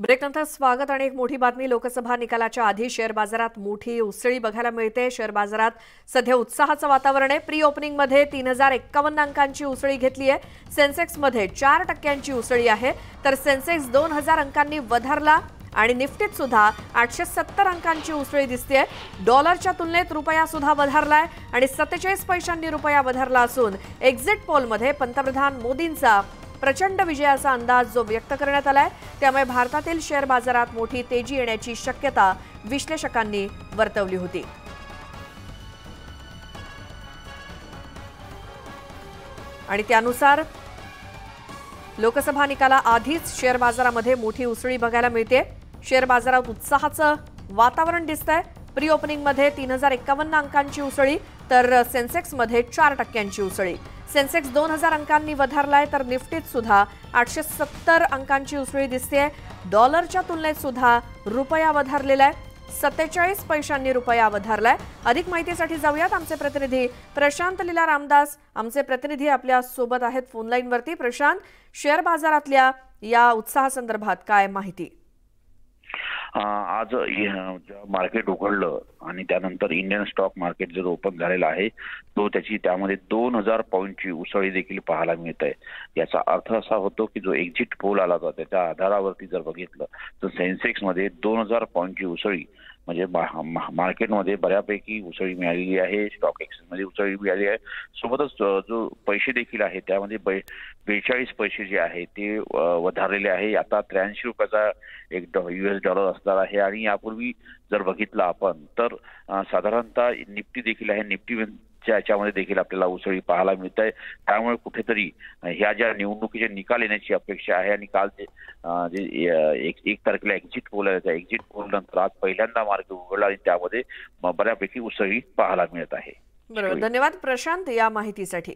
ब्रेकनंतर स्वागत आणि एक मोठी बातमी। लोकसभा निकालाच्या आधी शेअर बाजारात मोठी उसळी बघायला मिळते। शेअर बाजारात सध्या उत्साहाचं वातावरण आहे। प्री ओपनिंग मध्ये 3051 अंकांची उसळी घेतली आहे। सेन्सेक्स मध्ये 4% उसळी आहे, तर सेन्सेक्स 2000 अंकांनी वधारला आणि निफ्टीत सुद्धा 870 अंकांची उसळी दिसते। डॉलरच्या तुलनेत रुपया सुद्धा वधारलाय आणि 47 पैशांनी रुपया वधारला असून एक्झिट पोल मध्ये पंतप्रधान मोदींचा प्रचंड विजयाचा अंदाज जो व्यक्त करण्यात आलाय, त्यामुळे भारतातील शेअर बाजारात मोठी तेजी येण्याची शक्यता विश्लेषकांनी वर्तवली होती। आणि त्यानुसार लोकसभा निकाला आधीच शेअर बाजारामध्ये मोठी उसळी बघायला मिळते। शेअर बाजारात उत्साहाचं वातावरण दिसतंय। प्री ओपनिंग मध्ये 3051 अंकांची उसळी, तर सेन्सेक्स मध्ये 4% उसळी। सेन्सेक्स 2000 अंकांनी वधारलाय, तर निफ्टीत सुद्धा 870 अंकांची उसळी दिसते। डॉलरच्या तुलनेत सुद्धा रुपया वधारलेला आहे, 47 पैशांनी रुपया वधारलाय। अधिक माहितीसाठी जाऊयात आमचे प्रतिनिधी प्रशांत लीला रामदास। आमचे प्रतिनिधी आपल्या सोबत आहेत फोन लाईन वरती। प्रशांत, शेअर बाजारातल्या या उत्साहासंदर्भात काय माहिती? आज मार्केट उघडलं आणि त्यानंतर इंडियन स्टॉक मार्केट जो ओपन झालेला आहे तो त्यामध्ये 2000 पॉइंटची उसळी देखील पाहायला मिळत आहे। याचा अर्थ असा होतो की जो एक्झिट पोल आला होता त्याच्या आधारावरती जर बघितलं तर सेन्सेक्स मध्ये 2000 पॉइंटची उसळी म्हणजे मार्केटमध्ये बऱ्यापैकी उसळी मिळालेली आहे। स्टॉक एक्सचेंज मध्ये उसळी मिळाली आहे। सोबतच जो पैसे देखील आहे त्यामध्ये 42 पैसे जे आहे ते वधारलेले आहे। आता 83 रुपयाचा एक US डॉलर असणार आहे। आणि यापूर्वी जर बघितलं आपण तर साधारणतः निफ्टी देखील आहे, निफ्टी याच्यामध्ये देखील आपल्याला उसळी पाहायला मिळत आहे। त्यामुळे कुठेतरी ह्या ज्या निवडणुकीचे निकाल येण्याची अपेक्षा आहे आणि काल जे 1 तारखेला एक्झिट पोल आहे त्या एक्झिट पोल नंतर आज पहिल्यांदा मार्केट उघडला आणि त्यामध्ये बऱ्यापैकी उसळी पाहायला मिळत आहे। बरोबर, धन्यवाद प्रशांत या माहितीसाठी।